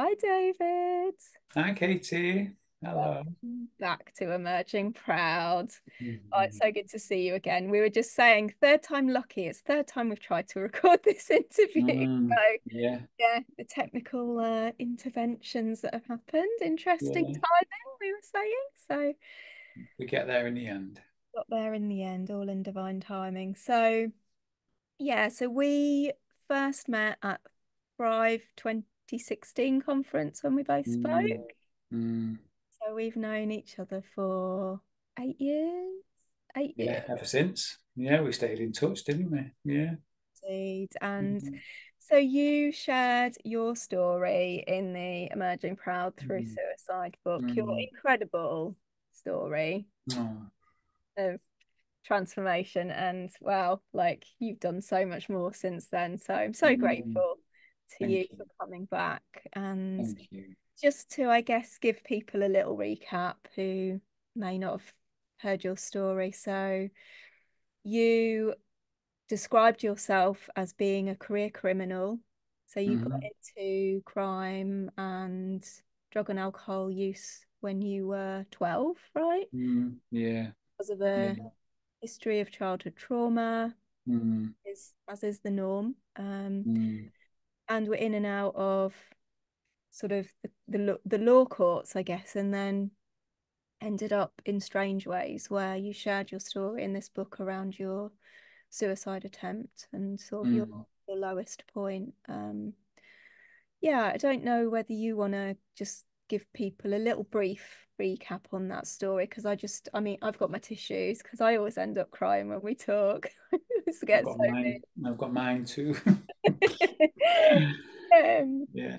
Hi, David. Hi, Katie. Hello. Welcome back to Emerging Proud. Oh, it's Mhm. so good to see you again. We were just saying, third time lucky. It's third time we've tried to record this interview. So, Yeah, yeah, the technical interventions that have happened. Interesting yeah. timing, we were saying. So, We get there in the end. got there in the end, all in divine timing. So, yeah, so we first met at Thrive 2016 conference when we both spoke. Mm, mm. So we've known each other for 8 years. Eight Yeah, years, ever since. Yeah, we stayed in touch, didn't we? Yeah. indeed. And Mhm. so you shared your story in the Emerging Proud Through Mm, Suicide book, your mm. incredible story Oh, of transformation. And wow, like you've done so much more since then. So I'm so mm. grateful to you Thank you. for coming back. And Thank you. just to, I guess, give people a little recap who may not have heard your story. So, you described yourself as being a career criminal. So, you got Hmm. into crime and drug and alcohol use when you were 12, right? Mm, yeah, Because of yeah. a history of childhood trauma, Mm, as is the norm. mm, And we're in and out of sort of the law courts, I guess, and then ended up in strange ways where you shared your story in this book around your suicide attempt and sort of mm. your lowest point. Yeah, I don't know whether you want to just give people a little brief recap on that story because I mean, I've got my tissues because I always end up crying when we talk. This I've gets got mine. I've got mine too. so um, Yeah.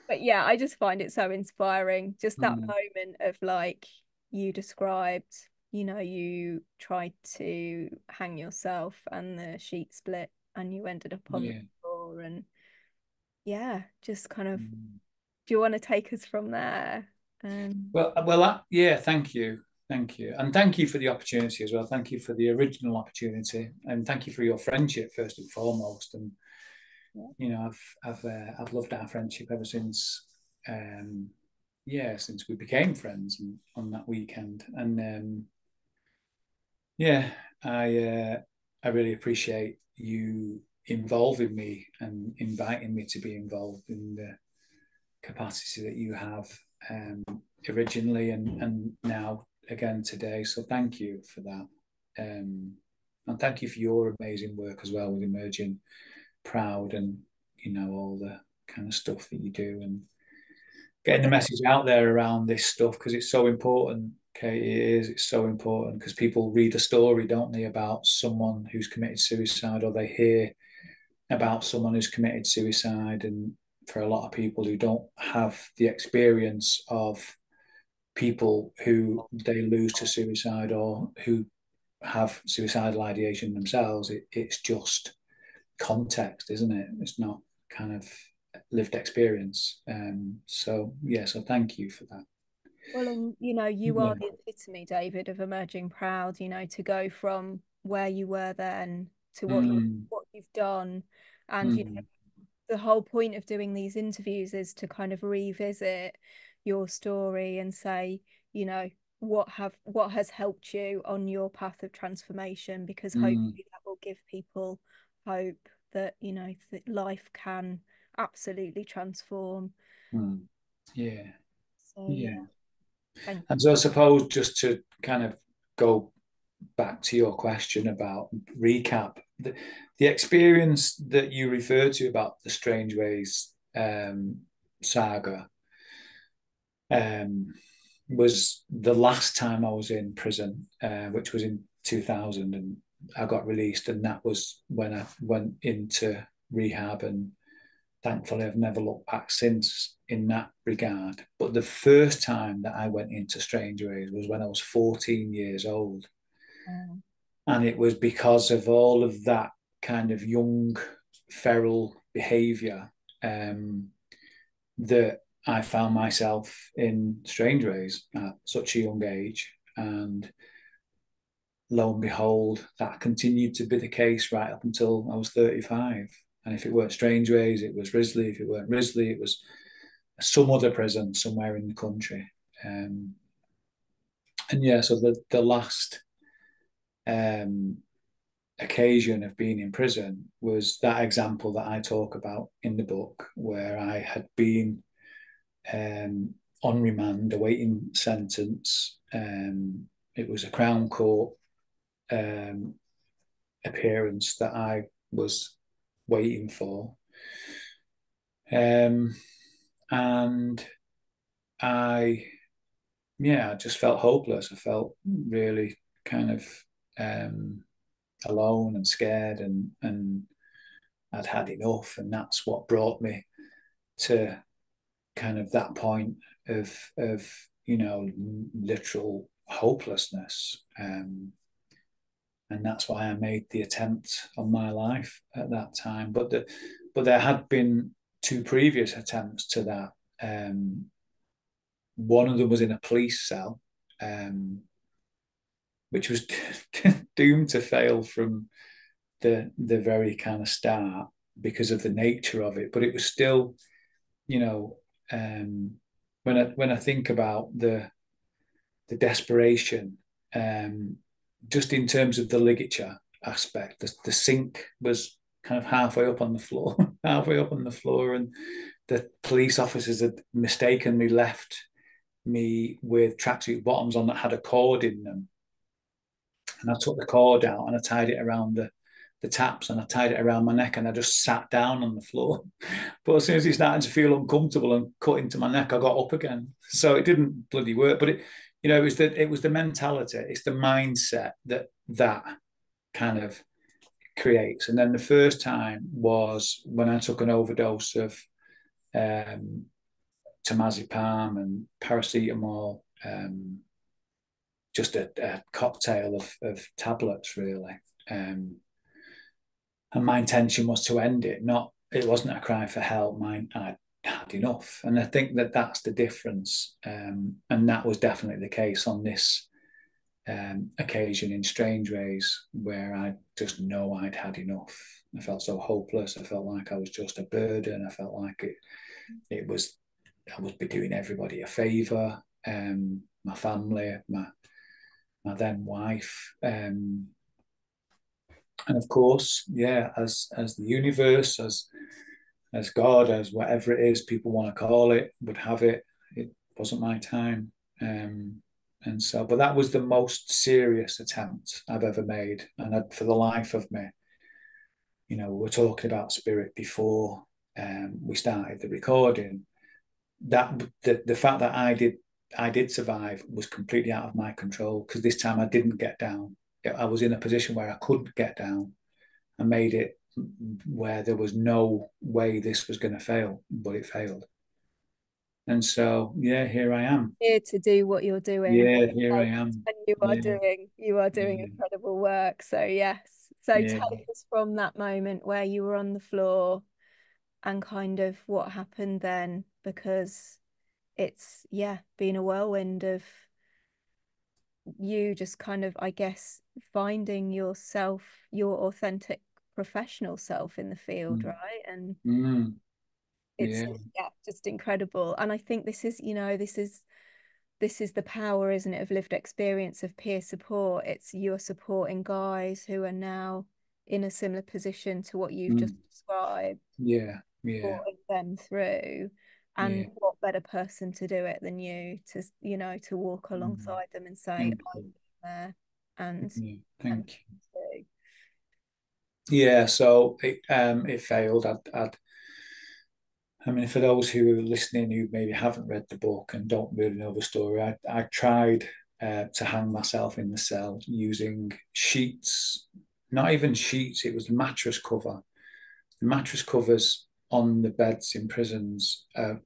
but yeah, I just find it so inspiring. Just that Mm, moment of like you described, you tried to hang yourself and the sheet split and you ended up on the yeah. floor and yeah, just kind of Mm. do you want to take us from there? Yeah, thank you, and thank you for the opportunity as well. Thank you for the original opportunity, and thank you for your friendship first and foremost. And Yeah. I've loved our friendship ever since, um, yeah, since we became friends and, on that weekend. And yeah, I really appreciate you involving me and inviting me to be involved in the capacity that you have, um, originally and now again today. So thank you for that. And thank you for your amazing work as well with Emerging Proud and, all the kind of stuff that you do and Well, getting the message out there around this stuff because it's so important. Okay, it's so important because people read a story, don't they, about someone who's committed suicide, or they hear about someone who's committed suicide. And for a lot of people who don't have the experience of people who they lose to suicide or who have suicidal ideation themselves, it's just context, isn't it? It's not kind of lived experience. So thank you for that. well, and you are Yeah. the epitome, David, of emerging proud, to go from where you were then to Mm, what you've done. And mm, the whole point of doing these interviews is to kind of revisit your story and say, you know, what has helped you on your path of transformation, because mm, hopefully that will give people hope that, that life can absolutely transform. mm. Yeah, So yeah, yeah. thank And you. so I suppose just to kind of go back to your question about recap, the experience that you referred to about the Strange Ways, saga, um, was the last time I was in prison, which was in 2000, and I got released, and that was when I went into rehab, and thankfully I've never looked back since in that regard. But the first time that I went into Strange Ways was when I was 14 years old. Um, And it was because of all of that kind of young, feral behavior, that I found myself in Strange Ways at such a young age. And lo and behold, that continued to be the case right up until I was 35. And if it weren't Strange Ways, it was Risley. If it weren't Risley, it was some other prison somewhere in the country. And yeah, so the last um, occasion of being in prison was that example that I talk about in the book, where I had been on remand awaiting sentence. It was a Crown Court um, appearance that I was waiting for. And I, yeah, I just felt hopeless. I felt really kind of alone and scared, and I'd had enough. And that's what brought me to kind of that point of literal hopelessness. And that's why I made the attempt on my life at that time. But there had been two previous attempts to that. One of them was in a police cell, which was doomed to fail from the very kind of start because of the nature of it. But it was still, you know, when I think about the desperation, just in terms of the ligature aspect, the sink was kind of halfway up on the floor, halfway up on the floor, and the police officers had mistakenly left me with tracksuit bottoms on that had a cord in them. And I took the cord out and I tied it around the taps, and I tied it around my neck, and I just sat down on the floor. But as soon as it started to feel uncomfortable and cut into my neck, I got up again. So it didn't bloody work. But it was the mentality, it's the mindset that kind of creates. And then the first time was when I took an overdose of temazepam and paracetamol, just a cocktail of tablets, really. And my intention was to end it. It wasn't a cry for help. I had enough, and I think that's the difference. And that was definitely the case on this occasion in Strange Ways, where I just know I'd had enough. I felt so hopeless. I felt like I was just a burden. I felt like it was I would be doing everybody a favour, my family, my then wife, and of course, yeah, as the universe, as God, as whatever it is people want to call it, would have it. It wasn't my time, and so, but that was the most serious attempt I've ever made, and for the life of me, we were talking about spirit before we started the recording. That the fact that I did survive was completely out of my control, because this time I didn't get down. I was in a position where I couldn't get down. I made it where there was no way this was going to fail, but it failed. And so, yeah, here I am. Here to do what you're doing. Yeah, here I am. And Yeah, you are doing yeah, incredible work. So yes. So yeah. take us from that moment where you were on the floor and kind of what happened then, because it's, yeah, been a whirlwind of you just kind of, I guess, finding yourself, your authentic professional self in the field, Mm, right? And mm, it's, yeah. yeah, just incredible. And I think this is the power, isn't it, of lived experience, of peer support. It's you're supporting guys who are now in a similar position to what you've just Mm, described, yeah, yeah, supporting them through. And yeah. what better person to do it than you, to to walk Mm, alongside them and say, thank I'm you. there, and Yeah, and thank you. too. Yeah, so it failed. I mean, for those who are listening who maybe haven't read the book and don't really know the story, I tried to hang myself in the cell using sheets, not even sheets, it was the mattress cover. The mattress covers on the beds in prisons are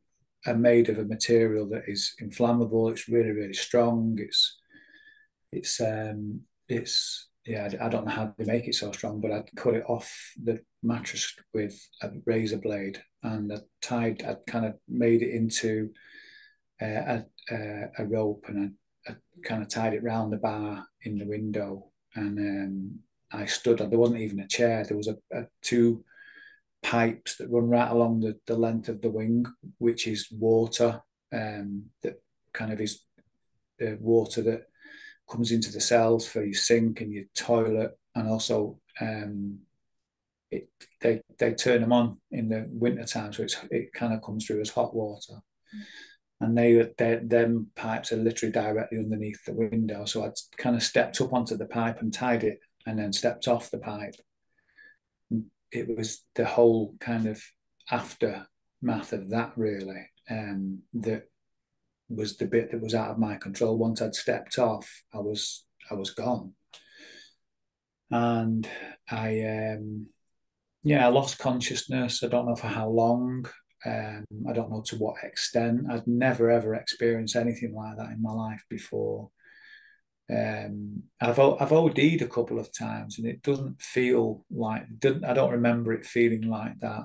made of a material that is inflammable. It's really, really strong. It's yeah, I don't know how they make it so strong, but I'd cut it off the mattress with a razor blade, and I kind of made it into a rope, and I kind of tied it round the bar in the window, and I stood. There wasn't even a chair. There was a two pipes that run right along the length of the wing, which is water, that kind of is the water that comes into the cells for your sink and your toilet, and also it, they turn them on in the winter time, so it kind of comes through as hot water. And them pipes are literally directly underneath the window. So I kind of stepped up onto the pipe and tied it, and then stepped off the pipe. It was the whole kind of aftermath of that, really, that was the bit that was out of my control. Once I'd stepped off, I was gone, and I lost consciousness. I don't know for how long. I don't know to what extent. I'd never ever experienced anything like that in my life before. I've OD'd a couple of times, and it doesn't feel like. I don't remember it feeling like that.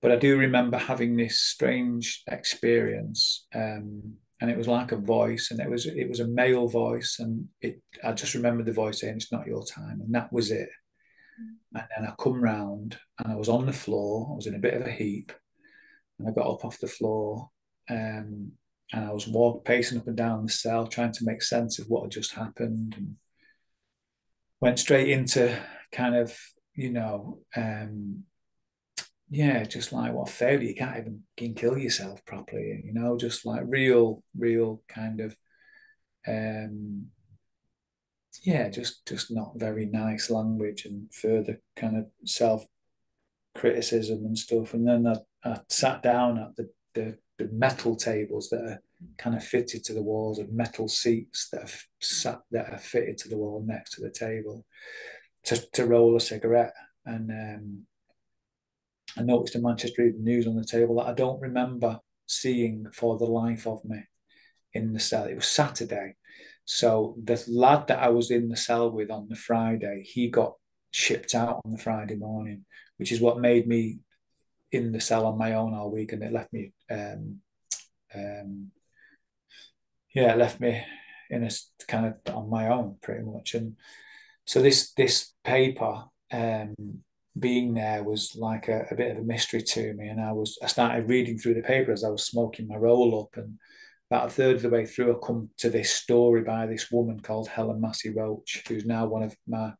But I do remember having this strange experience, and it was like a voice, and it was a male voice, and I just remember the voice saying, "It's not your time," and that was it. And then I come round, and I was on the floor. I was in a bit of a heap, and I got up off the floor, and I was pacing up and down the cell, trying to make sense of what had just happened, and went straight into kind of, just like, what failure, you can't even kill yourself properly, just like real kind of, just not very nice language, and further kind of self criticism and stuff. And then I sat down at the metal tables that are kind of fitted to the walls, and metal seats that are fitted to the wall next to the table, to roll a cigarette. And I noticed a Manchester Evening News on the table that I don't remember seeing for the life of me in the cell. It was Saturday. So the lad that I was in the cell with on the Friday, he got shipped out on the Friday morning, which is what made me in the cell on my own all week, and it left me, it left me in a kind of on my own pretty much. And so this paper, being there, was like a bit of a mystery to me, and I started reading through the paper as I was smoking my roll up, and about a third of the way through, I come to this story by this woman called Helen Massey Roach, who's now one of my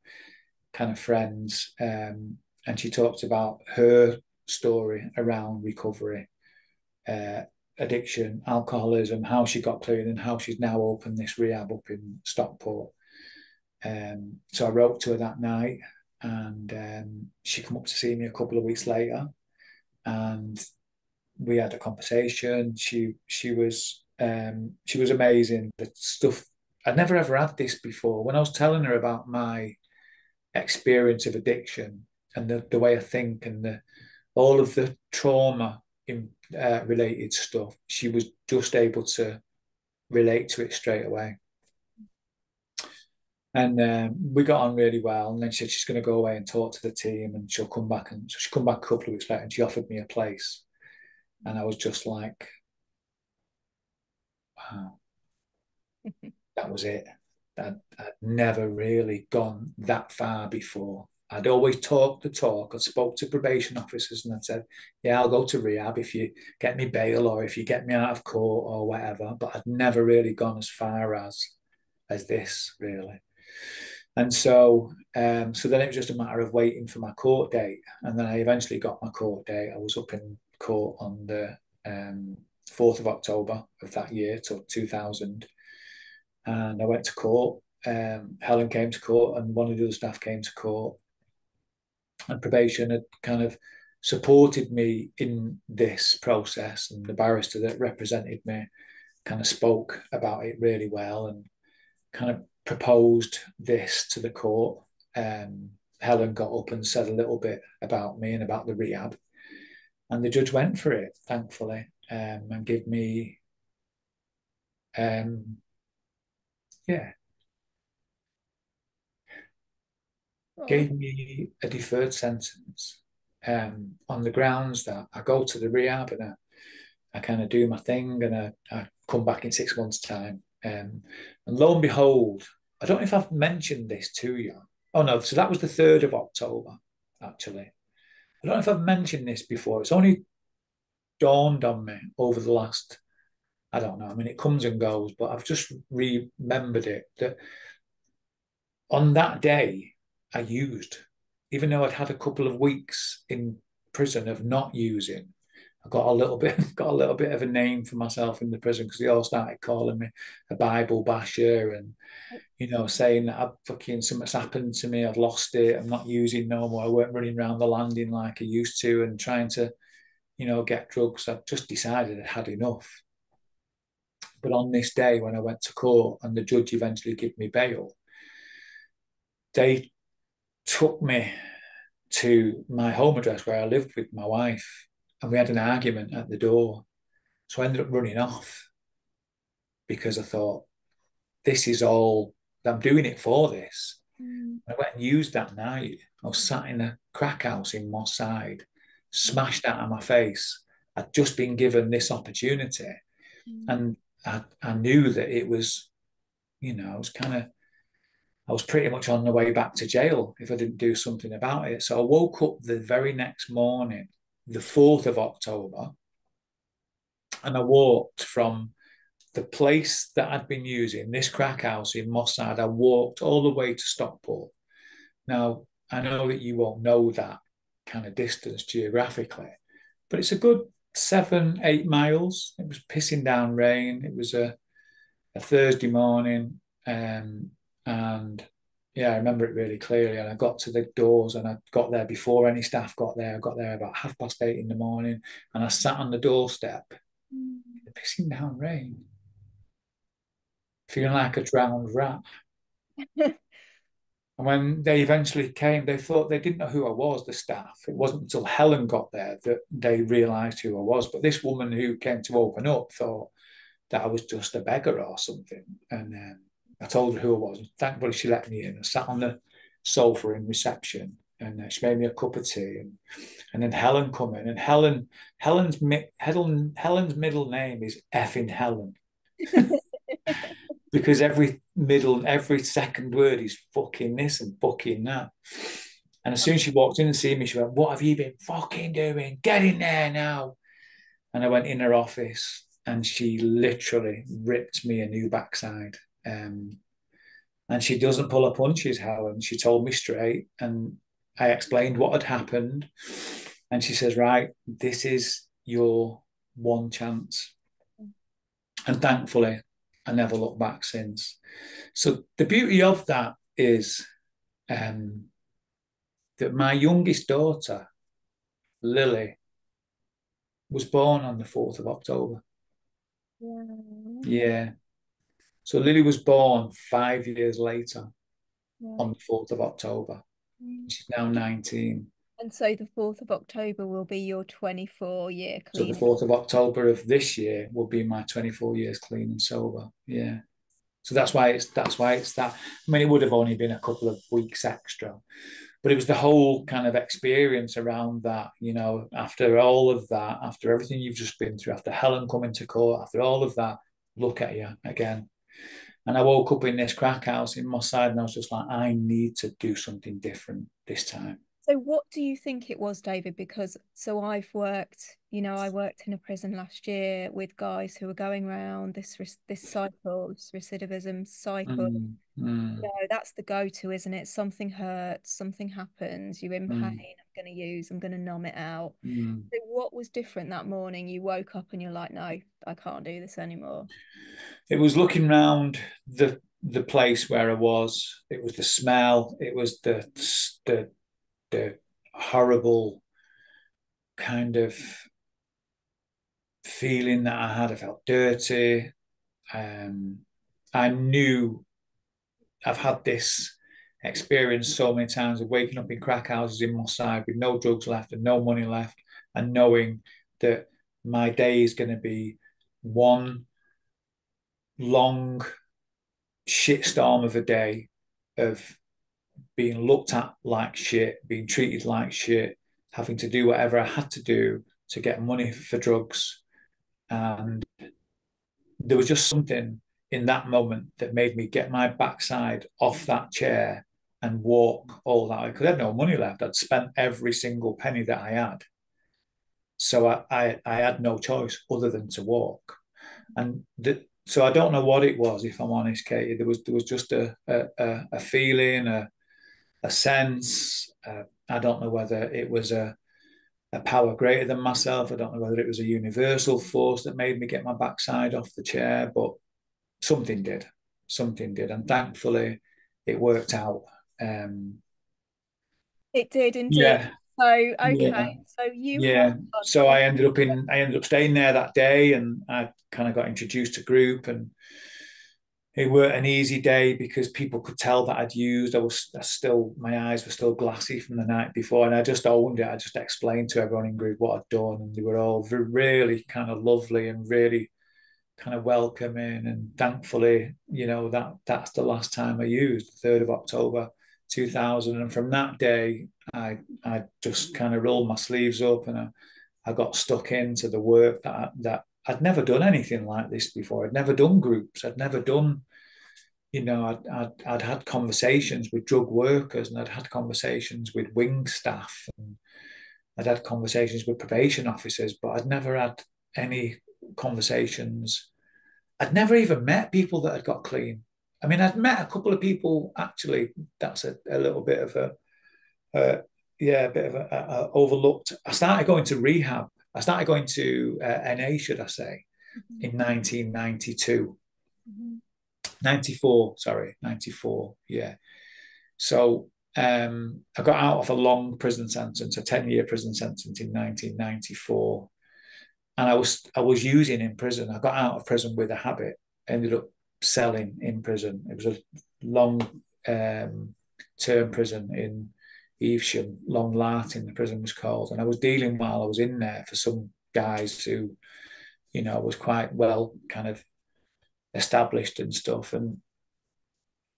kind of friends, and she talked about her story around recovery, addiction, alcoholism, how she got clean, and how she's now opened this rehab up in Stockport. So I wrote to her that night, and she came up to see me a couple of weeks later, and we had a conversation. She was amazing. The stuff, I'd never ever had this before. When I was telling her about my experience of addiction, and the way I think, and all of the trauma related stuff, she was just able to relate to it straight away. And we got on really well. And then she said she's going to go away and talk to the team, and she'll come back. And so she come back a couple of weeks later, and she offered me a place. And I was just like, wow, that was it. I'd never really gone that far before. I'd always talked the talk. I spoke to probation officers, and I said, yeah, I'll go to rehab if you get me bail, or if you get me out of court, or whatever. But I'd never really gone as far as this, really. And so then it was just a matter of waiting for my court date. And then I eventually got my court date. I was up in court on the 4th of October of that year, till 2000. And I went to court. Helen came to court, and one of the other staff came to court. And probation had kind of supported me in this process. And the barrister that represented me kind of spoke about it really well, and kind of proposed this to the court. Helen got up and said a little bit about me and about the rehab, and the judge went for it, thankfully, and gave me, yeah, Oh, gave me a deferred sentence, on the grounds that I go to the rehab, and I kind of do my thing, and I come back in 6 months' time. And lo and behold, I don't know if I've mentioned this to you. Oh no, so that was the 3rd of October, actually. I don't know if I've mentioned this before. It's only dawned on me over the last, I don't know. I mean, it comes and goes, but I've just remembered it that on that day I used, even though I'd had a couple of weeks in prison of not using. I got a little bit got a little bit of a name for myself in the prison because they all started calling me a Bible basher and saying that I've fucking something's happened to me, I've lost it, I'm not using no more, I weren't running around the landing like I used to and trying to, get drugs. I just decided I'd had enough. But on this day when I went to court and the judge eventually gave me bail, they took me to my home address where I lived with my wife, and we had an argument at the door. So I ended up running off because I thought, this is all, I'm doing it for this. Mm, I went and used that night. I was sat in a crack house in Moss Side, smashed out of my face. I'd just been given this opportunity, mm, and I knew that it was, I was kind of, I was pretty much on the way back to jail if I didn't do something about it. So I woke up the very next morning, the 4th of October, and I walked from the place that I'd been using, this crack house in Moss Side, I walked all the way to Stockport. Now, I know that you won't know that kind of distance geographically, but it's a good 7, 8 miles. It was pissing down rain. It was a Thursday morning. And yeah, I remember it really clearly. And I got to the doors and I got there before any staff got there. I got there about 8:30 in the morning and I sat on the doorstep mm. in the pissing down rain, feeling like a drowned rat. And when they eventually came, they thought they didn't know who I was, the staff. It wasn't until Helen got there that they realised who I was. But this woman who came to open up thought that I was just a beggar or something. And I told her who I was. And thankfully, she let me in. I sat on the sofa in reception and she made me a cup of tea. And then Helen come in. And Helen's middle name is effing Helen because every second word is fucking this and fucking that. And as soon as she walked in and seen me, she went, "What have you been fucking doing? Get in there now." And I went in her office and she literally ripped me a new backside. Um, and she doesn't pull her punches, Helen. She told me straight. And I explained what had happened. And she says, "Right, this is your one chance." And thankfully, I never looked back since. So the beauty of that is um, that my youngest daughter, Lily, was born on the 4th of October. Yeah. Yeah. So Lily was born 5 years later on Right. the 4th of October. Mm. She's now 19. And so the 4th of October will be your 24-year So the clean. 4th of October of this year will be my 24 years clean and sober. Yeah. So that's why it's that. I mean, it would have only been a couple of weeks extra, but it was the whole kind of experience around that, after all of that, after everything you've just been through, after Helen coming to court, after all of that, look at you again. And I woke up in this crack house in Moss Side and I was just like, I need to do something different this time. So what do you think it was, David? Because so I worked in a prison last year with guys who were going around this cycle, this recidivism cycle. Mm, mm, No, that's the go-to, isn't it? Something hurts, something happens, you're in pain, mm, I'm gonna numb it out. mm. So what was different that morning? You woke up and you're like, no, I can't do this anymore. It was looking round the place where I was. It was the smell. It was the horrible kind of feeling that I had. I felt dirty. Um, I knew I've had this experience so many times of waking up in crack houses in Moss Side with no drugs left and no money left, and knowing that my day is going to be one long shitstorm of a day of being looked at like shit, being treated like shit, having to do whatever I had to do to get money for drugs. And there was just something in that moment that made me get my backside off that chair and walk all that way because I had no money left. I'd spent every single penny that I had. So I had no choice other than to walk. And so I don't know what it was, if I'm honest, Katie. There was just a feeling, a sense. I don't know whether it was a power greater than myself. I don't know whether it was a universal force that made me get my backside off the chair, but something did. Something did. And thankfully, it worked out. Um, It did indeed. yeah, So, yeah, okay. So you have yeah. So gone. I ended up staying there that day, and I kind of got introduced to group, and it weren't an easy day because people could tell that I'd used. My eyes were still glassy from the night before, and I just owned it. I just explained to everyone in group what I'd done, and they were all really kind of lovely and really kind of welcoming. And thankfully, that's the last time I used, 3rd of October 2000. And from that day, I just kind of rolled my sleeves up, and I got stuck into the work that I'd never done anything like this before. I'd never done groups. I'd never done, I'd had conversations with drug workers, and I'd had conversations with wing staff, and I'd had conversations with probation officers, but I'd never had any conversations. I'd never even met people that had got clean. I mean, I'd met a couple of people actually. That's a little bit of uh, yeah, a bit of a overlooked. I started going to rehab. I started going to NA, should I say, Mhm, in 1992. mhm, 94, sorry, 94. Yeah. So I got out of a long prison sentence, a 10-year prison sentence in 1994. And I was using in prison. I got out of prison with a habit, ended up selling in prison. It was a long term prison in Evesham, Long Lartin, the prison was called. And I was dealing while I was in there for some guys who, was quite well kind of established and stuff. And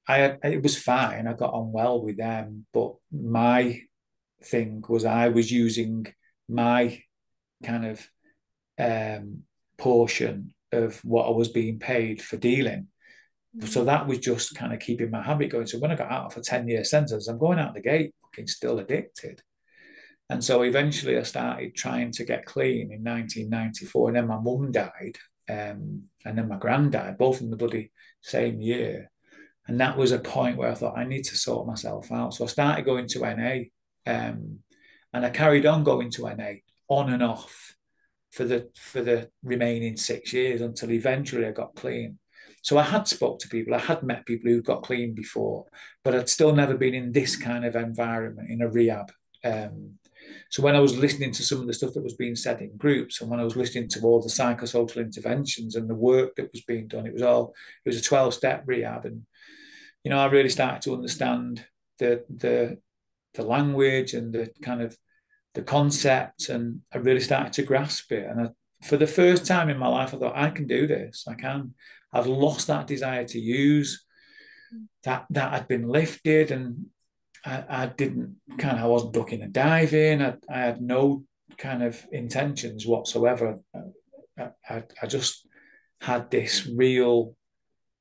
it was fine. I got on well with them, but my thing was I was using my kind of portion of what I was being paid for dealing. So mhm, that was just kind of keeping my habit going. So when I got out of a 10-year sentence, I'm going out the gate fucking still addicted. And so eventually I started trying to get clean in 1994. And then my mum died. And then my gran died, both in the bloody same year. And that was a point where I thought, I need to sort myself out. So I started going to NA. And I carried on going to NA on and off for the remaining 6 years until eventually I got clean. So I had spoke to people, I had met people who got clean before, but I'd still never been in this kind of environment in a rehab. Um, so when I was listening to some of the stuff that was being said in groups, and when I was listening to all the psychosocial interventions and the work that was being done, it was a 12-step rehab, and I really started to understand the language and the kind of the concept, and I really started to grasp it. And for the first time in my life, I thought, I can do this. I can. I've lost that desire to use. That had been lifted, and I wasn't ducking and diving. I had no kind of intentions whatsoever. I just had this real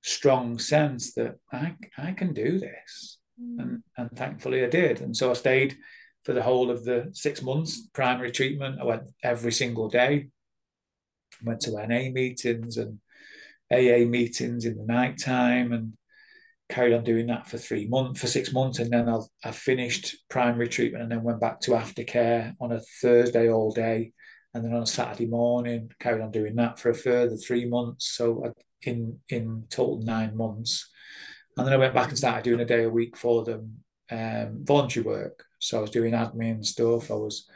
strong sense that I can do this. mhm, And thankfully I did. And so I stayed for the whole of the 6 months primary treatment. I went every single day, went to NA meetings and AA meetings in the night time, and carried on doing that for 6 months. And then I finished primary treatment and then went back to aftercare on a Thursday all day. And then on a Saturday morning, carried on doing that for a further 3 months. So in total 9 months. And then I went back and started doing a day a week for them, voluntary work. So I was doing admin stuff. I was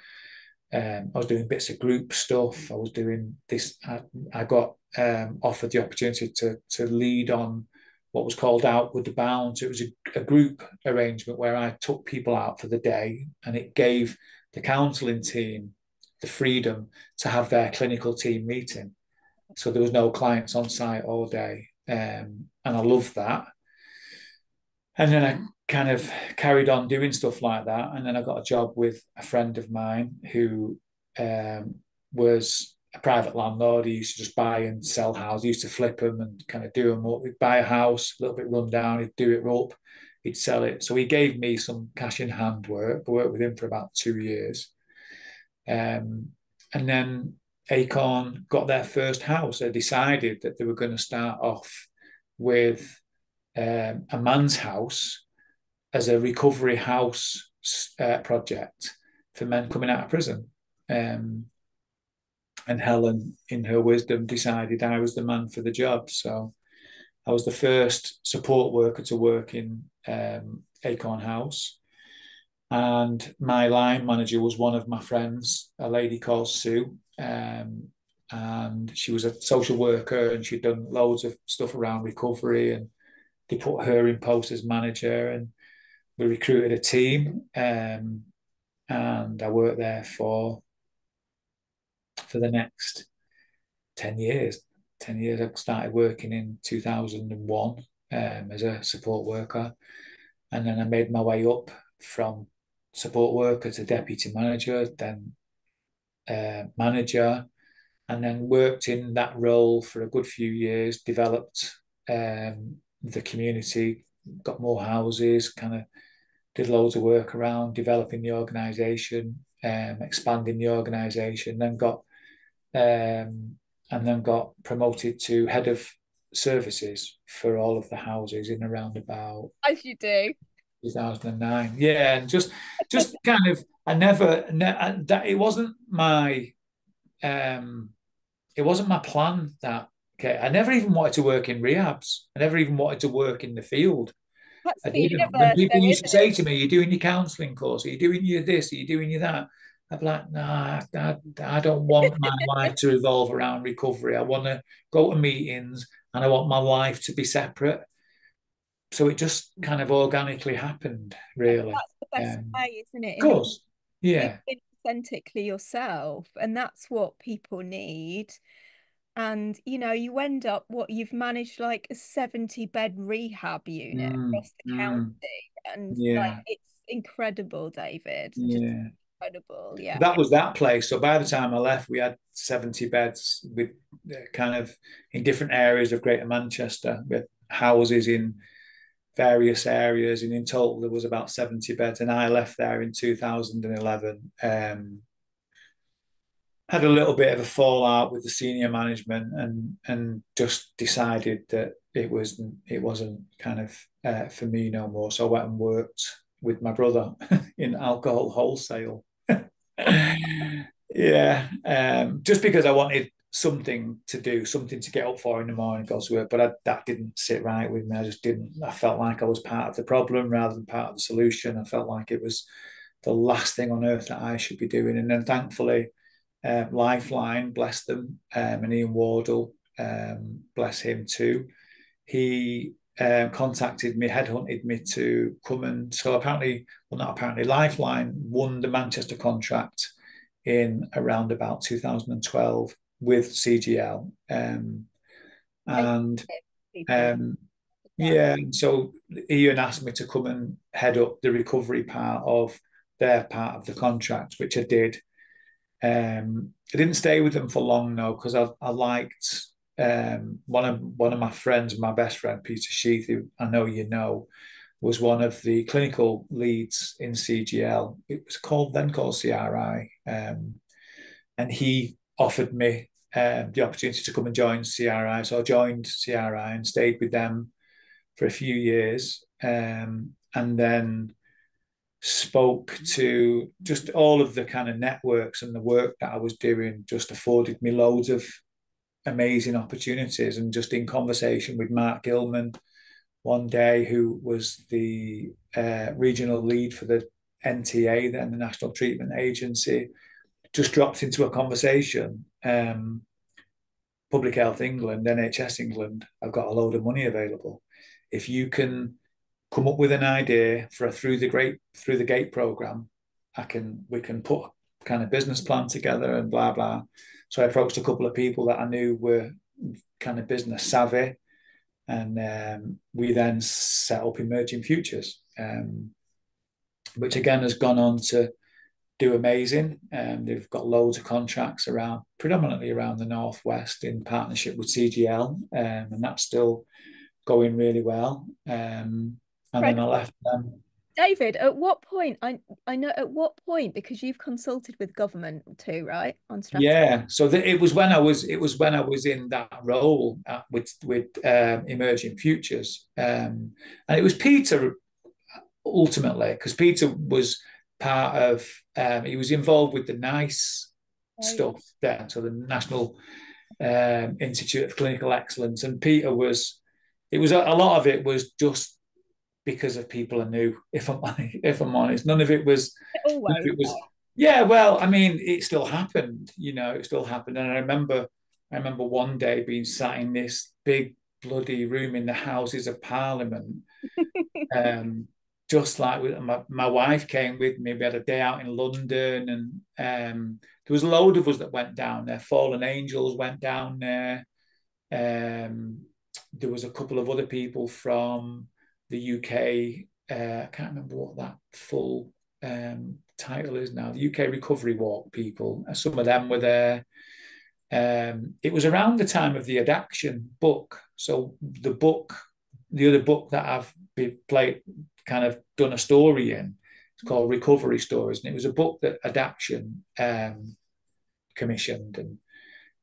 doing bits of group stuff. I was doing this. I got offered the opportunity to lead on what was called Outward Bound. So it was a group arrangement where I took people out for the day, and it gave the counselling team the freedom to have their clinical team meeting. So there was no clients on site all day, and I loved that. And then I kind of carried on doing stuff like that. And then I got a job with a friend of mine who was a private landlord. He used to just buy and sell houses. He used to flip them and kind of do them up. He'd buy a house, a little bit run down, he'd do it up. he'd sell it. So he gave me some cash in hand work. I worked with him for about 2 years. And then Acorn got their first house. They decided that they were going to start off with a man's house as a recovery house project for men coming out of prison. And Helen, in her wisdom, decided I was the man for the job. So I was the first support worker to work in Acorn House. And my line manager was one of my friends, a lady called Sue. And she was a social worker, and she'd done loads of stuff around recovery. And they put her in post as manager, and we recruited a team. And I worked there for the next 10 years. 10 years. I started working in 2001 as a support worker. And then I made my way up from support worker to deputy manager, then manager, and then worked in that role for a good few years, developed the community, got more houses, kind of did loads of work around developing the organisation, expanding the organisation, then got promoted to head of services for all of the houses in around about As you do. 2009. Yeah, and just kind of I never that um it wasn't my plan that okay. I never even wanted to work in rehabs. I never even wanted to work in the field. That's I the didn't. When universe, people though, used to isn't it? say to me, "You're doing your counselling course, are you doing your this, are you doing your that?" I'd be like, "Nah, I don't want my life to revolve around recovery. I want to go to meetings and I want my life to be separate." So it just kind of organically happened, And really. that's the best Of way, isn't it? In course, yeah. being authentically yourself. And that's what people need. And you end up what you've managed like a 70-bed rehab unit Mm, across the mm, county. And like yeah, it's incredible, David. Just yeah. incredible. Yeah. That was that place. So by the time I left, we had 70 beds with kind of in different areas of Greater Manchester. We had houses in various areas, and in total there was about 70 beds. And I left there in 2011. Had a little bit of a fallout with the senior management, and just decided that it wasn't kind of for me no more. So I went and worked with my brother in alcohol wholesale. Yeah, just because I wanted something to do, something to get up for in the morning, go to work. But that didn't sit right with me. I just didn't. I felt like I was part of the problem rather than part of the solution. I felt like it was the last thing on earth that I should be doing. And then thankfully, Lifeline, bless them, and Ian Wardle, bless him too. He contacted me, headhunted me to come and so apparently, well, not apparently, Lifeline won the Manchester contract in around about 2012 with CGL. And People. um, Yeah. yeah, so Ian asked me to come and head up the recovery part of their part of the contract, which I did. I didn't stay with them for long though, because I liked one of my friends, my best friend Peter Sheath, who I know you know, was one of the clinical leads in CGL. It was called CRI, and he offered me the opportunity to come and join CRI. So I joined CRI and stayed with them for a few years, and then spoke to just all of the kind of networks, and the work that I was doing just afforded me loads of amazing opportunities. And just in conversation with Mark Gilman one day, who was the regional lead for the NTA, then the National Treatment Agency, just dropped into a conversation. Public Health England, NHS England, I've got a load of money available. If you can come up with an idea for a through the gate program, we can put a kind of business plan together and blah blah. So I approached a couple of people that I knew were kind of business savvy, and we then set up Emerging Futures, which again has gone on to do amazing. They've got loads of contracts around, predominantly around the northwest, in partnership with CGL, and that's still going really well. and then I left them. David, at what point, I know at what point, because you've consulted with government too, right? On strategy. Yeah, so it was when I was in that role with Emerging Futures, and it was Peter ultimately, because Peter was part of he was involved with the NICE Oh, yeah. stuff there, so the National Institute of Clinical Excellence, and Peter was it was a lot of it was just because of people I knew. If I'm honest, none of Always. it was. Yeah, well, I mean, it still happened. It still happened, and I remember one day being sat in this big bloody room in the Houses of Parliament, um, just like my wife came with me. We had a day out in London, and there was a load of us that went down there. Fallen Angels went down there. There was a couple of other people from the UK. I can't remember what that full title is now. The UK Recovery Walk people. Some of them were there. It was around the time of the Addiction book. So the other book that I've played, kind of done a story in, it's called Recovery Stories, and it was a book that Addiction commissioned and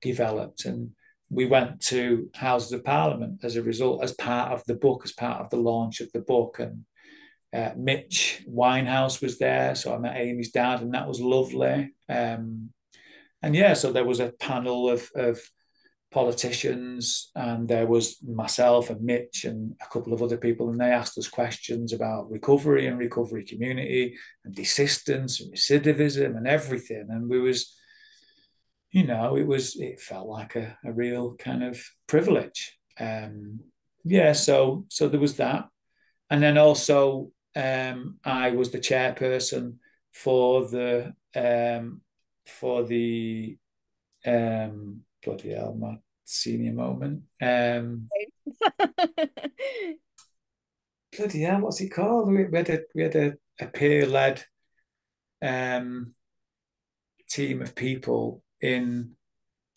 developed, and we went to Houses of Parliament as a result, as part of the book, as part of the launch of the book, and Mitch Winehouse was there, so I met Amy's dad, and that was lovely. And yeah, so there was a panel of politicians, and there was myself and Mitch and a couple of other people, and they asked us questions about recovery and recovery community and desistance and recidivism and everything. And it felt like a real kind of privilege. Yeah, so there was that. And then also I was the chairperson for the bloody hell, my senior moment. Bloody hell, what's it called? We had a peer led team of people in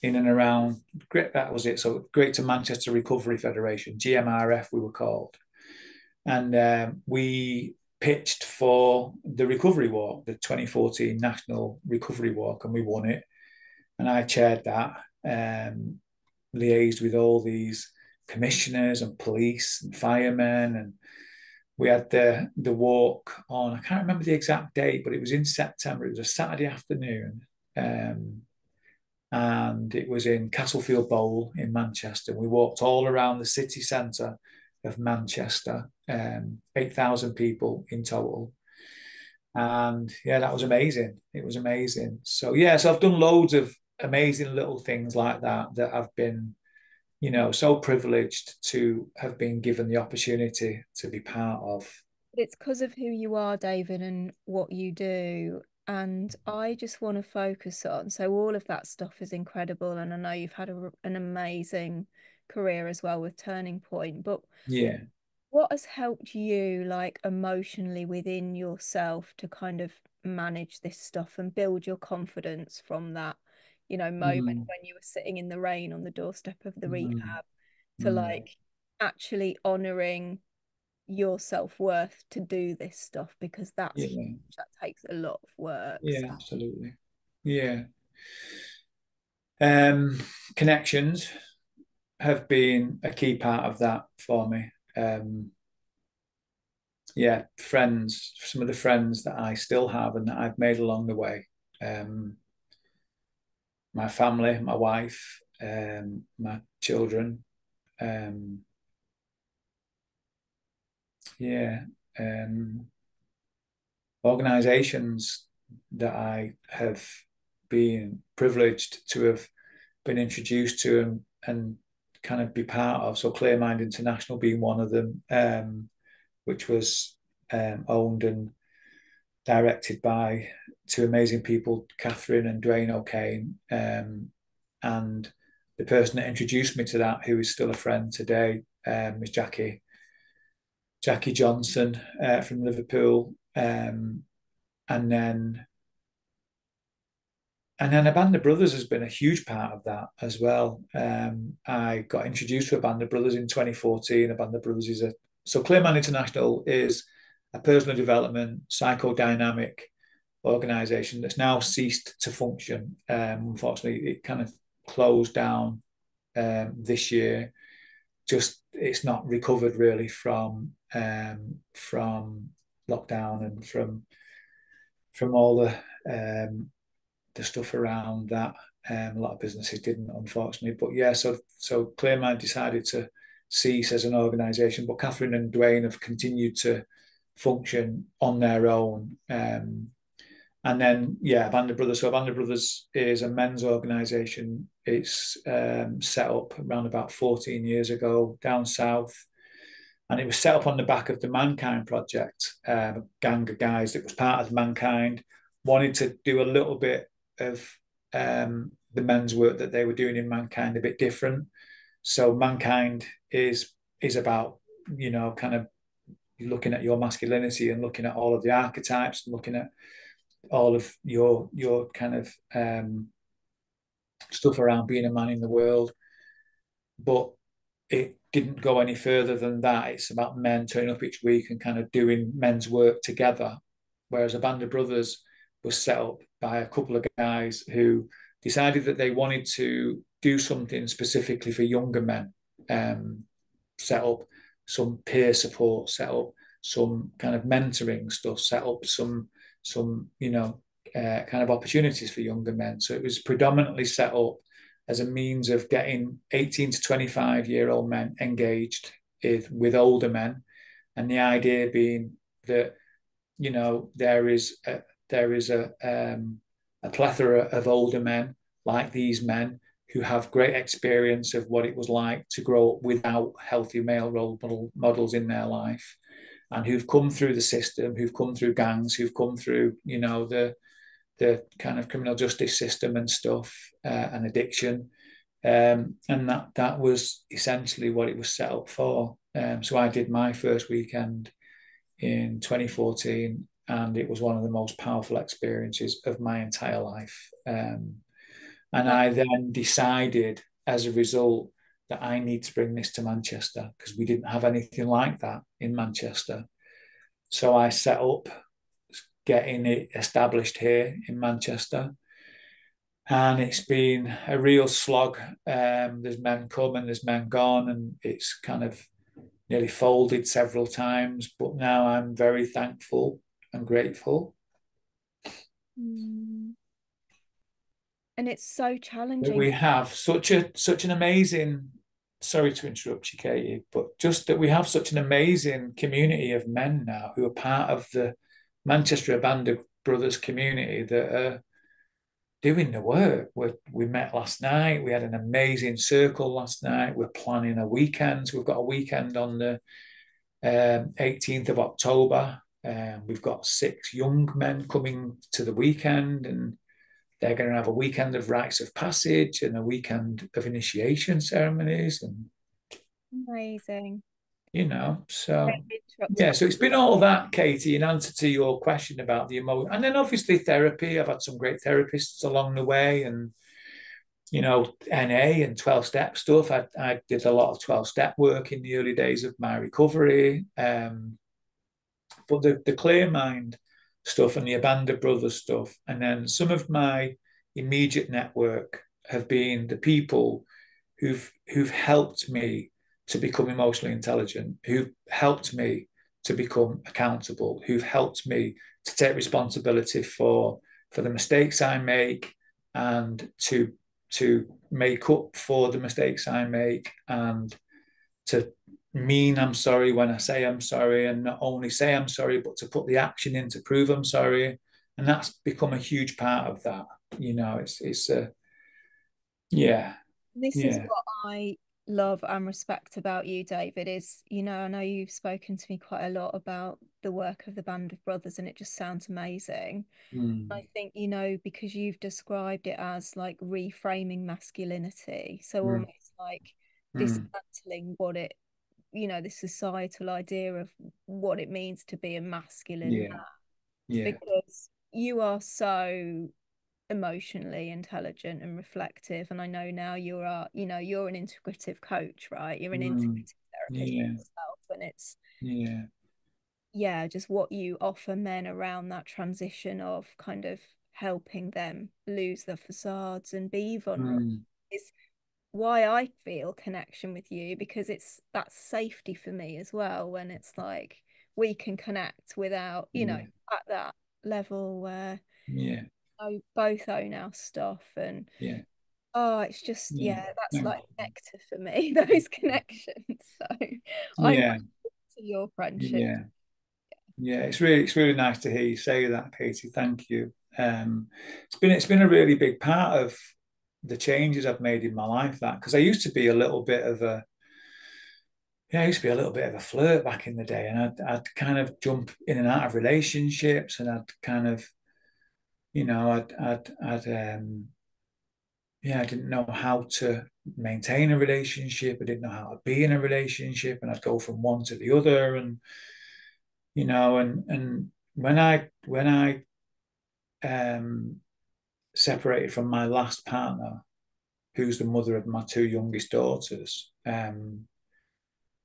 and around. That was it. So Greater Manchester Recovery Federation, GMRF, we were called, and we pitched for the Recovery Walk, the 2014 National Recovery Walk, and we won it. And I chaired that, liaised with all these commissioners and police and firemen, and we had the walk on. I can't remember the exact date, but it was in September. It was a Saturday afternoon, and it was in Castlefield Bowl in Manchester. We walked all around the city centre of Manchester, 8,000 people in total. And yeah, that was amazing. It was amazing. So yeah, so I've done loads of amazing little things like that I've been, so privileged to have been given the opportunity to be part of. It's because of who you are, David, and what you do. And I just want to focus on, so all of that stuff is incredible. And I know you've had an amazing career as well with Turning Point. But Yeah. what has helped you, like emotionally within yourself, to kind of manage this stuff and build your confidence from that, moment Mm, when you were sitting in the rain on the doorstep of the mm, rehab to mm. like actually honoring your self-worth to do this stuff because that's huge. Yeah. That takes a lot of work. So Yeah, absolutely. Yeah. Um, Connections have been a key part of that for me. Yeah, friends, some of the friends that I still have and that I've made along the way. My family, my wife, my children. Um, yeah, organizations that I have been privileged to have been introduced to and kind of be part of. So Clear Mind International being one of them, which was owned and directed by two amazing people, Catherine and Dwayne O'Kane. And the person that introduced me to that, who is still a friend today, is Jackie Johnson from Liverpool. And then a band of brothers has been a huge part of that as well. I got introduced to a band of brothers in 2014. A band of brothers is So Clearman International is a personal development psychodynamic organization that's now ceased to function. Unfortunately, it kind of closed down this year. Just it's not recovered really from lockdown and from all the stuff around that. A lot of businesses didn't, unfortunately. But yeah, so Clearmind decided to cease as an organisation, but Catherine and Dwayne have continued to function on their own. And then yeah, Band of Brothers. So Band of Brothers is a men's organisation. It's set up around about 14 years ago down south, and it was set up on the back of the Mankind Project. A gang of guys that was part of Mankind wanted to do a little bit of the men's work that they were doing in Mankind a bit different. So Mankind is about, you know, kind of looking at your masculinity and looking at all of the archetypes and looking at all of your kind of stuff around being a man in the world. But it didn't go any further than that. It's about men turning up each week and kind of doing men's work together. Whereas a Band of Brothers was set up by a couple of guys who decided that they wanted to do something specifically for younger men, set up some peer support, set up some kind of mentoring stuff, set up some kind of opportunities for younger men. So it was predominantly set up as a means of getting 18 to 25-year-old men engaged with older men. And the idea being that, you know, there is a plethora of older men like these men who have great experience of what it was like to grow up without healthy male role models in their life, and who've come through the system, who've come through gangs, who've come through, you know, the kind of criminal justice system and stuff, and addiction. And that was essentially what it was set up for. So I did my first weekend in 2014, and it was one of the most powerful experiences of my entire life. And I then decided, as a result, that I need to bring this to Manchester because we didn't have anything like that in Manchester. So I set up getting it established here in Manchester. And it's been a real slog. There's men come and there's men gone, and it's kind of nearly folded several times. But now I'm very thankful and grateful. Mm. And it's so That challenging. we have such an amazing. Sorry to interrupt you, Katie, but just that we have such an amazing community of men now who are part of the Manchester Band of Brothers community that are doing the work. We met last night. We had an amazing circle last night. We're planning a weekend. We've got a weekend on the 18th of October. We've got 6 young men coming to the weekend, and they're going to have a weekend of rites of passage and a weekend of initiation ceremonies, and Amazing. you know, so Interrupted. yeah, so it's been all that, Katie, in answer to your question about the emotion. And then obviously therapy. I've had some great therapists along the way, and you know, NA and 12-step stuff. I did a lot of 12-step work in the early days of my recovery. But the Clear Mind stuff and the Abanda Brothers stuff, and then some of my immediate network have been the people who've helped me to become emotionally intelligent, who've helped me to become accountable, who've helped me to take responsibility for the mistakes I make, and to make up for the mistakes I make, and to mean I'm sorry when I say I'm sorry, and not only say I'm sorry, but to put the action in to prove I'm sorry. And that's become a huge part of that. You know, it's yeah, This is yeah, what I love and respect about you, David, is, I know you've spoken to me quite a lot about the work of the Band of Brothers, and it just sounds amazing. I mm, think, because you've described it as like reframing masculinity. So mm, almost like mm, dismantling this societal idea of what it means to be a masculine man, yeah, yeah, because you are so emotionally intelligent and reflective. And I know now you're an integrative coach, right? You're an mm, integrative therapist yeah, yourself. And it's, Yeah. yeah, just what you offer men around that transition of kind of helping them lose their facades and be vulnerable Mm. is why I feel connection with you, because it's that safety for me as well, when it's like we can connect without, Yeah. at that level where Yeah. I both own our stuff. And Yeah. oh, it's just, Yeah. yeah, that's Thank like you. nectar for me, those connections. So I'm Yeah. to your friendship. Yeah. Yeah. It's really nice to hear you say that, Katie. Thank you. It's been a really big part of the changes I've made in my life, that because I used to be a little bit of a yeah, I used to be a little bit of a flirt back in the day, and I'd kind of jump in and out of relationships, and I'd kind of, yeah, I didn't know how to maintain a relationship. I didn't know how to be in a relationship, and I'd go from one to the other, and and when I um, separated from my last partner, who's the mother of my two youngest daughters,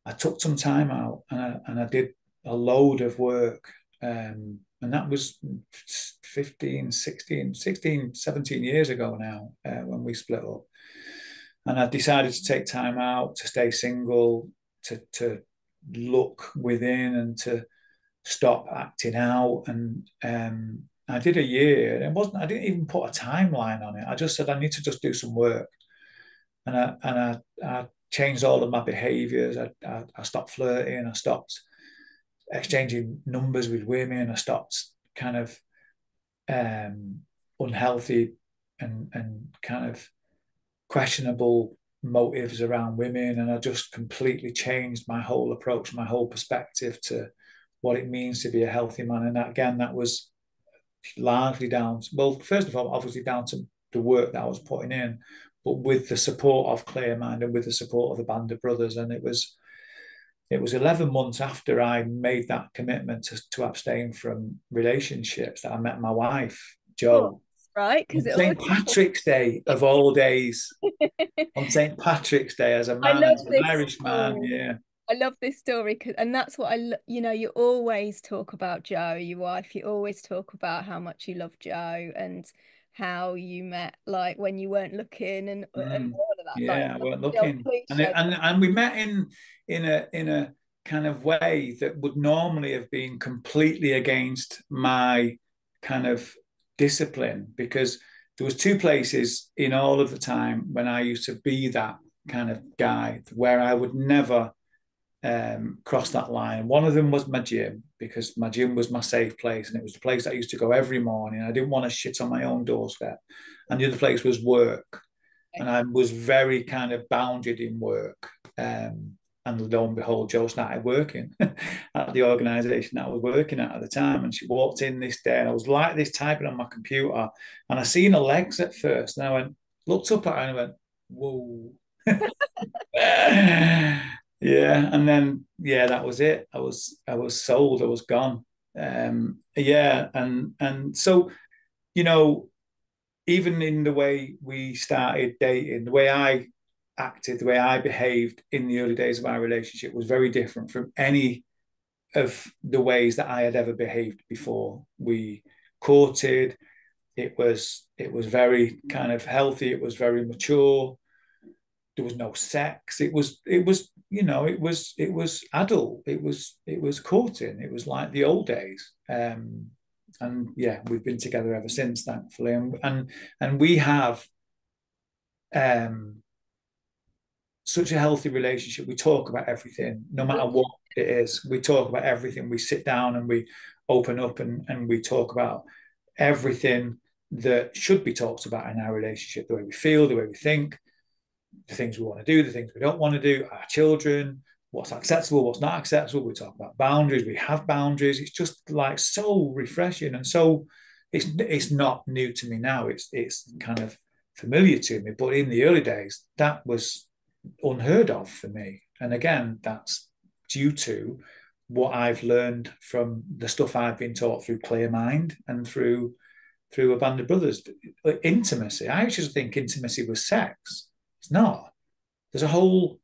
I took some time out, and I did a load of work. And that was 15, 16, 17 years ago now, when we split up. And I decided to take time out to stay single, to look within and to stop acting out. And I did a year. I didn't even put a timeline on it. I just said I need to just do some work. And I changed all of my behaviors. I stopped flirting. I stopped exchanging numbers with women. I stopped kind of unhealthy and kind of questionable motives around women. And I just completely changed my whole approach, my whole perspective to what it means to be a healthy man. And that, again, that was largely down to, well, first of all, obviously down to the work that I was putting in, but with the support of Clear Mind and with the support of the band of brothers. And it was 11 months after I made that commitment to abstain from relationships that I met my wife, Cool, Jo, right? Because on it always St. Patrick's Day of all days. On St. Patrick's Day, as a I man, love as an this Irish man, story. yeah. I love this story, and that's what you always talk about Joe, your wife. You always talk about how much you love Joe and how you met, like when you weren't looking, and Mm. all of that. Like Yeah, I weren't the old looking, and cliche. and we met in a kind of way that would normally have been completely against my kind of discipline, because there was two places in all of the time when I used to be that kind of guy where I would never cross that line. One of them was my gym, because my gym was my safe place, and it was the place I used to go every morning. I didn't want to shit on my own doorstep. And the other place was work, and I was very kind of bounded in work. And lo and behold, Jo started working at the organisation that I was working at the time. And she walked in this day, and I was like this, typing on my computer, and I seen her legs at first, and I looked up at her and I went, "Whoa." Yeah, and then yeah, that was it. I was sold. I was gone. Yeah, and so you know, even in the way we started dating, the way I acted, the way I behaved in the early days of our relationship was very different from any of the ways that I had ever behaved before we courted. It was very kind of healthy. It was very mature. There was no sex. It was adult. It was courting. It was like the old days. And yeah, we've been together ever since, thankfully. And we have um, such a healthy relationship. We talk about everything, no matter what it is. We talk about everything. We sit down and we open up, and we talk about everything that should be talked about in our relationship: the way we feel, the way we think, the things we want to do, the things we don't want to do, our children, what's acceptable, what's not acceptable. We talk about boundaries. We have boundaries. It's just like so refreshing, and so it's not new to me now. It's kind of familiar to me, but in the early days, that was unheard of for me. And again, that's due to what I've learned from the stuff I've been taught through Clear Mind and through a band of brothers. Intimacy. I actually think intimacy was sex. It's not. There's a whole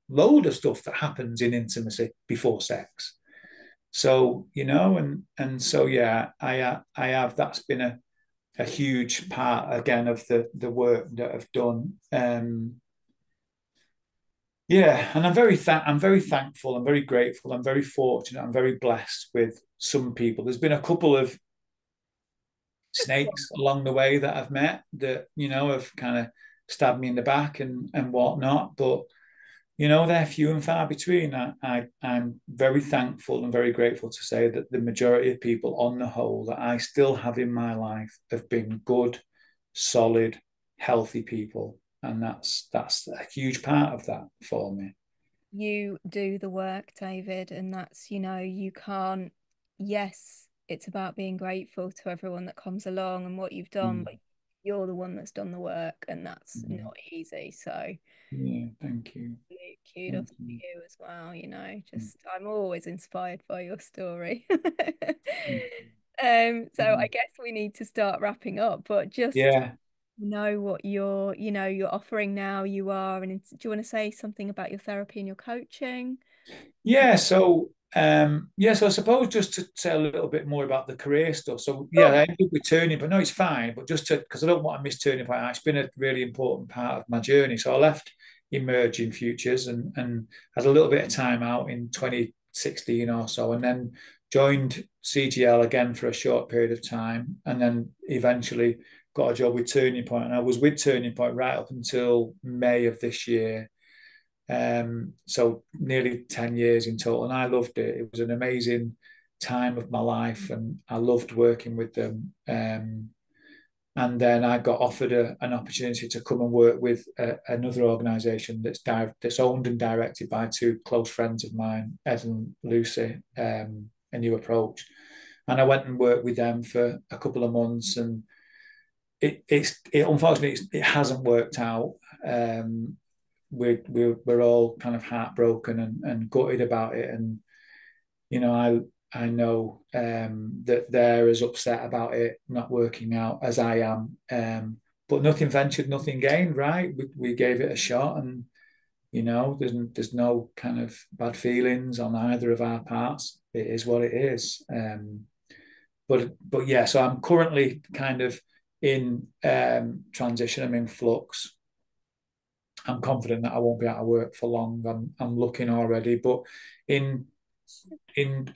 load of stuff that happens in intimacy before sex. So, and so, yeah, I have, that's been a huge part again of the work that I've done. Yeah, and I'm very thankful. I'm very grateful. I'm very fortunate. I'm very blessed with some people. There's been a couple of snakes along the way that I've met that have kind of stabbed me in the back and whatnot, but they're few and far between. I'm very thankful and very grateful to say that the majority of people, on the whole, that I still have in my life have been good, solid, healthy people, and that's a huge part of that for me. You do the work, David, and that's, you can't, yes, it's about being grateful to everyone that comes along and what you've done, Mm. but you're the one that's done the work, and that's Yeah, not easy. So, yeah, thank you, kudos thank to you. you as well. Mm. Just I'm always inspired by your story. Mm. So I guess we need to start wrapping up, but just Yeah, know what you're offering now. You are, and do you want to say something about your therapy and your coaching? yeah. So I suppose just to say a little bit more about the career stuff. So yeah, Oh, I ended up with turning, but no, it's fine. But just to because I don't want to miss turning point. It's been a really important part of my journey. So I left Emerging Futures and had a little bit of time out in 2016 or so, and then joined CGL again for a short period of time, and then eventually got a job with Turning Point, and I was with Turning Point right up until May of this year. So nearly 10 years in total, and I loved it. It was an amazing time of my life, and I loved working with them. And then I got offered an opportunity to come and work with another organisation that's owned and directed by two close friends of mine, Ed and Lucy, a New Approach. And I went and worked with them for a couple of months, and it unfortunately it hasn't worked out. We're all kind of heartbroken and gutted about it, and I know that they're as upset about it not working out as I am. But nothing ventured, nothing gained, right? We gave it a shot, and there's no kind of bad feelings on either of our parts. It is what it is. But yeah, so I'm currently kind of in transition. I'm in flux. I'm confident that I won't be out of work for long. I'm looking already, but in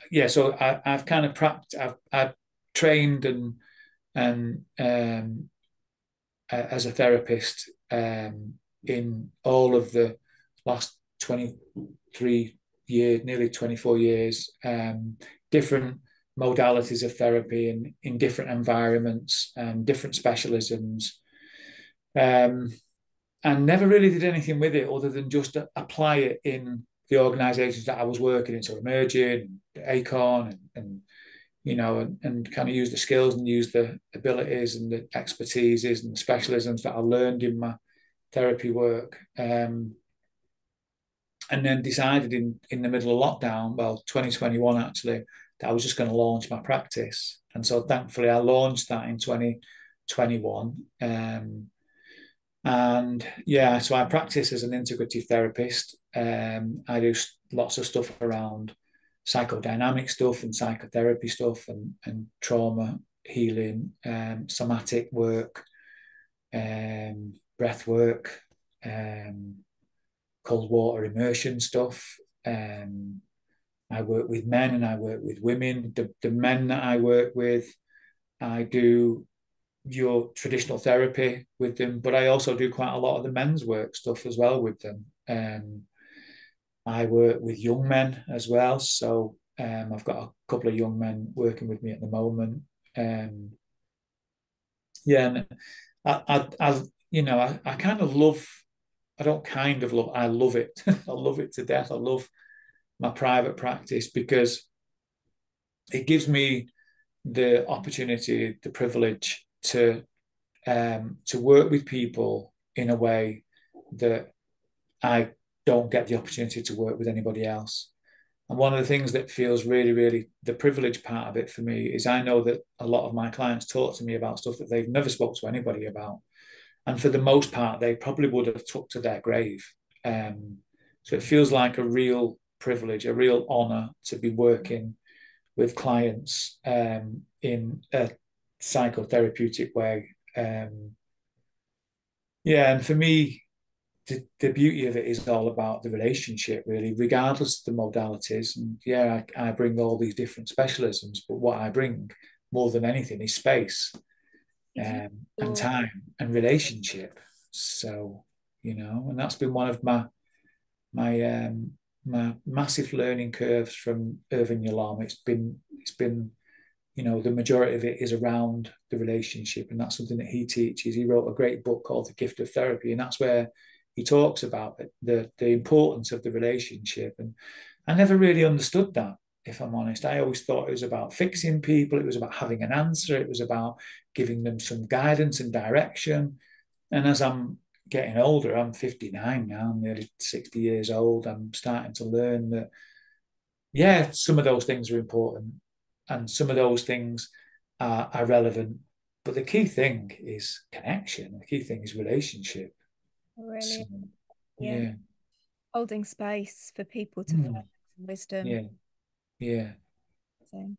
yeah. So I've kind of practiced. I've trained and as a therapist in all of the last 23 years, nearly 24 years. Different modalities of therapy in different environments and different specialisms. Um, and never really did anything with it other than just apply it in the organisations that I was working in, so Emerging, Acorn, and kind of use the skills and use the abilities and the expertises and the specialisms that I learned in my therapy work. And then decided in the middle of lockdown, well, 2021 actually, that I was just going to launch my practice. And so thankfully I launched that in 2021. And yeah, so I practice as an integrative therapist. I do lots of stuff around psychodynamic stuff and psychotherapy stuff and trauma healing, somatic work, breath work, um, cold water immersion stuff. I work with men and I work with women. The men that I work with, I do your traditional therapy with them, but I also do quite a lot of the men's work stuff as well with them. I work with young men as well, so I've got a couple of young men working with me at the moment. Um, yeah, and I kind of love. I don't kind of love. I love it. I love it to death. I love my private practice because it gives me the opportunity, the privilege to work with people in a way that I don't get the opportunity to work with anybody else. And one of the things that feels really, really the privilege part of it for me is I know that a lot of my clients talk to me about stuff that they've never spoke to anybody about. And for the most part, they probably would have took to their grave. Um, So it feels like a real privilege, a real honor to be working with clients in a psychotherapeutic way. Yeah, and for me, the beauty of it is all about the relationship, really, regardless of the modalities. And yeah, I bring all these different specialisms, but what I bring more than anything is space Mhm. and Or time and relationship. So, and that's been one of my my massive learning curves from Irvin Yalom. It's been the majority of it is around the relationship, and that's something that he teaches. He wrote a great book called The Gift of Therapy, and that's where he talks about the importance of the relationship. And I never really understood that, if I'm honest. I always thought it was about fixing people, it was about having an answer, it was about giving them some guidance and direction. And as I'm getting older, I'm 59 now, I'm nearly 60 years old, I'm starting to learn that, yeah, some of those things are important and some of those things are relevant. But the key thing is connection. The key thing is relationship. So, really, yeah, yeah. holding space for people to find Mm. wisdom. Yeah. Yeah. So,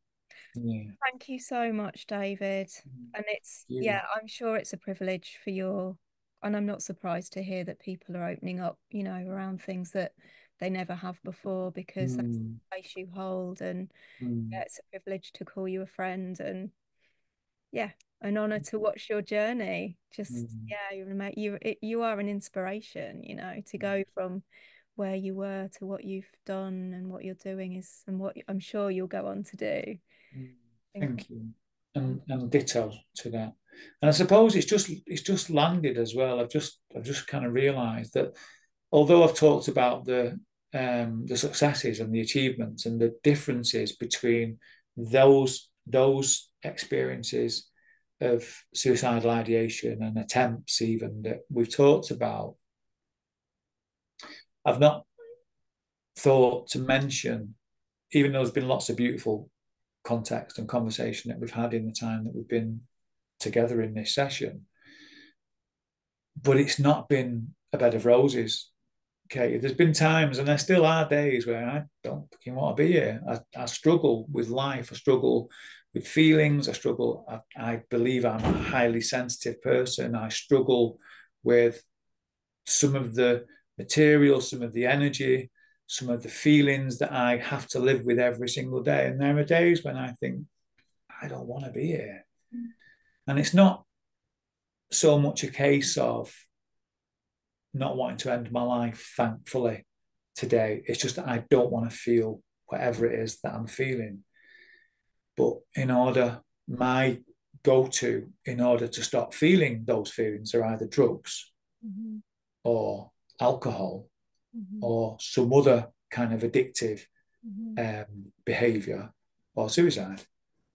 Yeah. thank you so much, David. Mm. And it's, yeah, You. I'm sure it's a privilege for your, and I'm not surprised to hear that people are opening up, around things that they never have before because that's Mm. the space you hold. And yeah, Mm. it's a privilege to call you a friend. And yeah, an honor to watch your journey. Just Mm. yeah, you are an inspiration, to go from where you were to what you've done and what you're doing is and what I'm sure you'll go on to do. Mm. Incredible. Thank you. And ditto to that. And I suppose it's just landed as well. I've just kind of realised that although I've talked about the successes and the achievements and the differences between those experiences of suicidal ideation and attempts even that we've talked about, I've not thought to mention, even though there's been lots of beautiful context and conversation that we've had in the time that we've been together in this session, but it's not been a bed of roses. Okay, there's been times, and there still are days where I don't fucking want to be here. I struggle with life. I struggle with feelings. I struggle. I believe I'm a highly sensitive person. I struggle with some of the material, some of the energy, some of the feelings that I have to live with every single day. And there are days when I think, I don't want to be here. And it's not so much a case of not wanting to end my life, thankfully, today. It's just that I don't want to feel whatever it is that I'm feeling. But my go to in order to stop feeling those feelings are either drugs Mhm, or alcohol mhm, or some other kind of addictive mhm. behavior or suicide.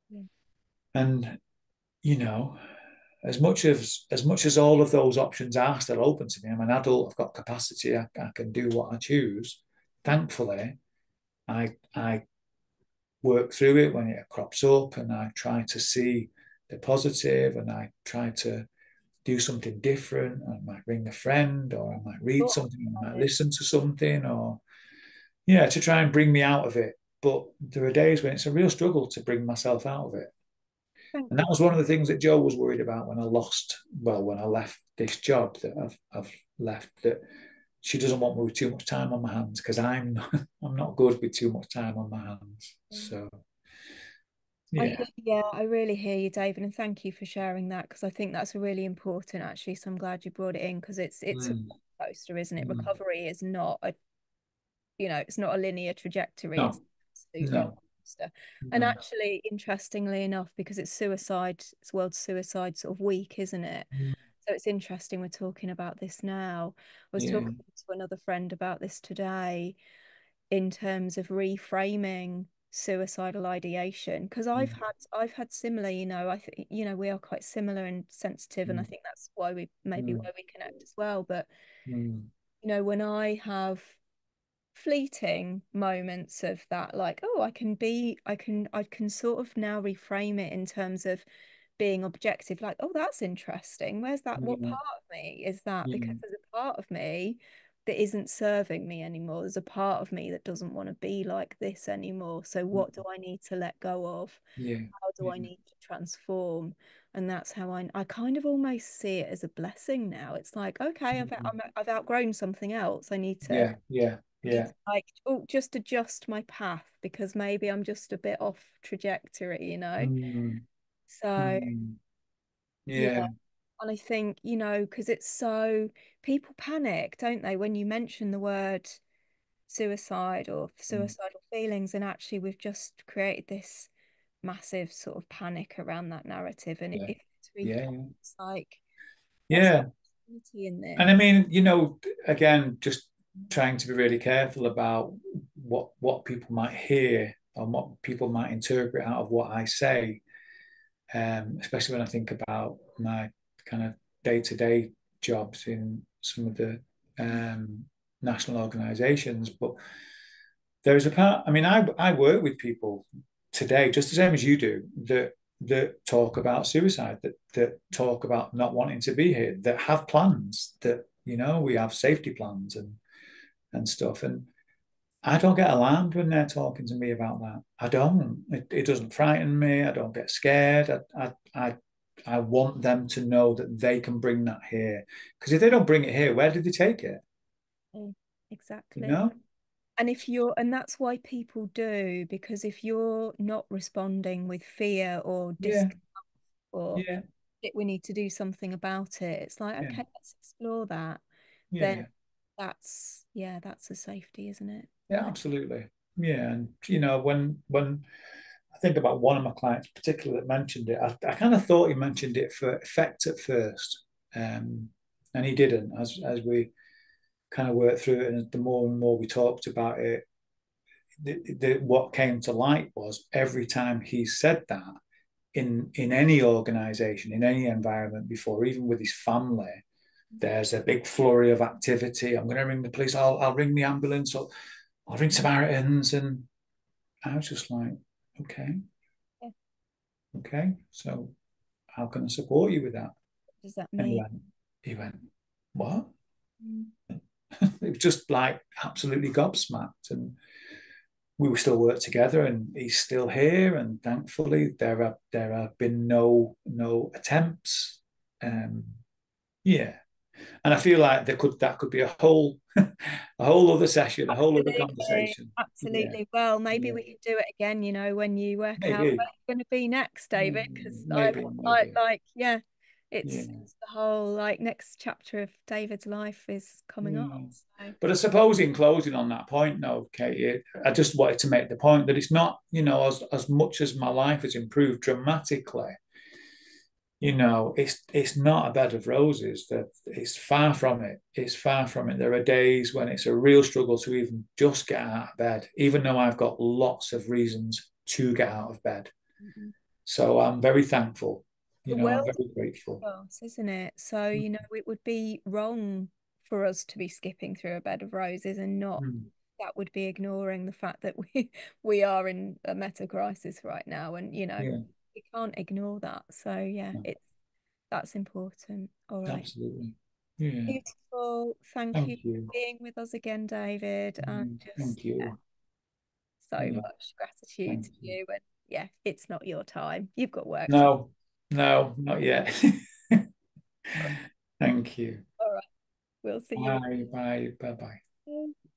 Yeah. And, you know, as much as all of those options are still open to me, I'm an adult, I've got capacity, I can do what I choose. Thankfully, I work through it when it crops up and I try to see the positive and I try to do something different. I might ring a friend or I might read Thought something, I on might it. listen to something or, yeah, to try and bring me out of it. But there are days when it's a real struggle to bring myself out of it. Thank And you. that was one of the things that Joe was worried about when I left this job that I've left, that she doesn't want me with too much time on my hands because I'm not good with too much time on my hands. So yeah. Yeah, I really hear you, David, and thank you for sharing that because I think that's really important actually. So I'm glad you brought it in because it's a Mm, roller coaster, isn't it? mm. Recovery is not it's not a linear trajectory. It's No, an absolute roller no, coaster. And no. actually, interestingly enough, because it's World Suicide sort of Week, isn't it? Mm, So it's interesting we're talking about this now. I was yeah. talking to another friend about this today in terms of reframing suicidal ideation because Mm, I've had similar, I think we are quite similar and sensitive, and I mm, think that's why we maybe mm, why we connect as well. But mm, when I have fleeting moments of that, like, oh, I can sort of now reframe it in terms of being objective, like, oh, that's interesting, where's that, what mm, part of me is that, because mm, there's a part of me that isn't serving me anymore. There's a part of me that doesn't want to be like this anymore. So what do I need to let go of? Yeah. How do I Yeah. need to transform? And that's how I kind of almost see it as a blessing now. It's like, okay, I've outgrown something else. Yeah. Yeah. I need Yeah. to like, oh, just adjust my path because maybe I'm just a bit off trajectory, you know? Mm, So mm, yeah. yeah. And I think, because it's so, people panic, don't they, when you mention the word suicide or Mm, suicidal feelings, and actually we've just created this massive sort of panic around that narrative. And yeah. if it's Yeah. recast, it's like, what's the Yeah. opportunity in And I this? mean, again, just trying to be really careful about what people might hear and what people might interpret out of what I say, especially when I think about my kind of day-to-day jobs in some of the national organisations. But there's a part. I mean, I work with people today, just the same as you do, that talk about suicide, that talk about not wanting to be here, that have plans, that we have safety plans and stuff. And I don't get alarmed when they're talking to me about that. I don't. It doesn't frighten me. I don't get scared. I want them to know that they can bring that here. Because if they don't bring it here, where did they take it? Mm, You exactly. know? And that's why people do, because if you're not responding with fear or Yeah, disgust or yeah, we need to do something about it, it's like, yeah, okay, let's explore that. Then yeah, that's a safety, isn't it? yeah, absolutely. Yeah, and when I think about one of my clients, particularly that mentioned it, I kind of thought he mentioned it for effect at first, and he didn't. As we kind of worked through it, and the more and more we talked about it, what came to light was every time he said that in any organization, in any environment before, even with his family, there's a big flurry of activity. I'm going to ring the police. I'll ring the ambulance. I'll ring Samaritans. And I was just like, okay, Yeah. okay. So how can I support you with that? What does that And mean? he went, what? Mm. It was just like absolutely gobsmacked. And we still work together, and he's still here. And thankfully, there have been no attempts. Um, yeah, and I feel like that could be a whole a whole other session, a whole other Absolutely, conversation. Yeah, absolutely. Well, maybe yeah, we could do it again, when you work out maybe, where you're going to be next, yeah, David, because maybe, yeah, yeah, it's the whole like next chapter of David's life is coming up. yeah. So But I suppose in closing on that point, no, Katie, I just wanted to make the point that it's not, as much as my life has improved dramatically, it's not a bed of roses. That it's far from it. It's far from it. There are days when it's a real struggle to even just get out of bed, even though I've got lots of reasons to get out of bed. mhm. So I'm very thankful. The I'm world very grateful. is, isn't it? So, it would be wrong for us to be skipping through a bed of roses and not Mm. that would be ignoring the fact that we are in a meta crisis right now, and Yeah, we can't ignore that. So yeah, no, that's important. All right. absolutely. Yeah, Beautiful. Thank you thank for you. being with us again, David. And just Thank you. so Yeah, much gratitude thank to you. you. And yeah, it's not your time. You've got work to do. No, no, not yet. Thank you. All right. We'll see you. Bye, bye, bye, bye.